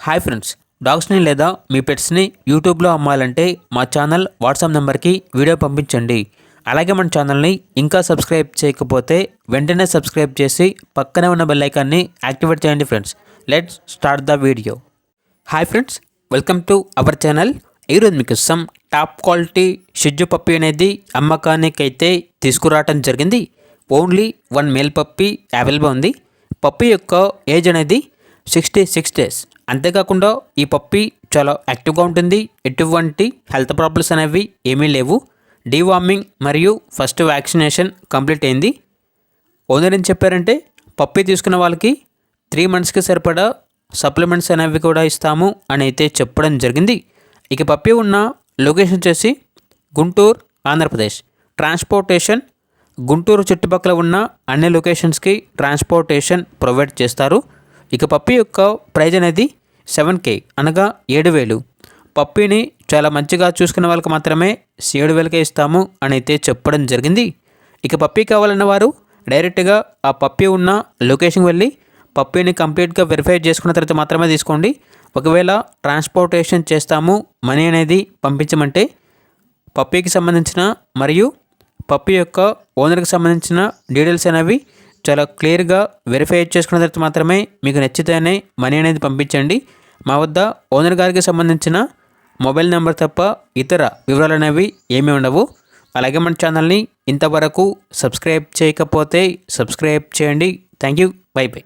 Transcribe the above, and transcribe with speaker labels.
Speaker 1: Hi friends, డాగ్స్ని లేదా మీ పెట్స్ని యూట్యూబ్లో అమ్మాలంటే మా ఛానల్ వాట్సాప్ నెంబర్కి వీడియో పంపించండి. అలాగే మన ఛానల్ని ఇంకా సబ్స్క్రైబ్ చేయకపోతే వెంటనే సబ్స్క్రైబ్ చేసి పక్కనే ఉన్న బెల్ ఐకాన్ని యాక్టివేట్ చేయండి friends. Let's start the video. Hi friends, welcome to our channel. ఈరోజు మీకోసం టాప్ క్వాలిటీ షిట్జు పప్పీ అనేది అమ్మకానికి అయితే తీసుకురావడం జరిగింది. ఓన్లీ 1 మేల్ పప్పీ అవైలబుల్ ఉంది. పప్పీ యొక్క ఏజ్ అనేది 66 డేస్. అంతేకాకుండా ఈ పప్పీ చాలా యాక్టివ్గా ఉంటుంది. ఎటువంటి హెల్త్ ప్రాబ్లమ్స్ అనేవి ఏమీ లేవు. డీవార్మింగ్ మరియు ఫస్ట్ వ్యాక్సినేషన్ కంప్లీట్ అయింది. ఓనర్ ఏం చెప్పారంటే పప్పీ తీసుకున్న వాళ్ళకి 3 మంత్స్కి సరిపడా సప్లిమెంట్స్ అనేవి కూడా ఇస్తాము అని అయితే చెప్పడం జరిగింది. ఇక పప్పీ ఉన్న లొకేషన్ వచ్చేసి గుంటూరు, ఆంధ్రప్రదేశ్. ట్రాన్స్పోర్టేషన్ గుంటూరు చుట్టుపక్కల ఉన్న అన్ని లొకేషన్స్కి ట్రాన్స్పోర్టేషన్ ప్రొవైడ్ చేస్తారు. ఇక పప్పీ యొక్క ప్రైజ్ అనేది 7K అనగా 7,000. పప్పీని చాలా మంచిగా చూసుకునే వాళ్ళకి మాత్రమే 7,000కే ఇస్తాము అని అయితే చెప్పడం జరిగింది. ఇక పప్పీ కావాలన్న వారు డైరెక్ట్గా ఆ పప్పీ ఉన్న లొకేషన్కి వెళ్ళి పప్పీని కంప్లీట్గా వెరిఫై చేసుకున్న తర్వాత మాత్రమే తీసుకోండి. ఒకవేళ ట్రాన్స్పోర్టేషన్ చేస్తాము, మనీ అనేది పంపించమంటే పప్పీకి సంబంధించిన మరియు పప్పీ యొక్క ఓనర్కి సంబంధించిన డీటెయిల్స్ అనేవి చాలా క్లియర్గా వెరిఫై చేసుకున్న తర్వాత మాత్రమే మీకు నచ్చితేనే మనీ అనేది పంపించండి. మా వద్ద ఓనర్ గారికి సంబంధించిన మొబైల్ నెంబర్ తప్ప ఇతర వివరాలు అనేవి ఏమీ ఉండవు. అలాగే మన ఛానల్ని ఇంతవరకు సబ్స్క్రైబ్ చేయకపోతే సబ్స్క్రైబ్ చేయండి. Thank you. By by.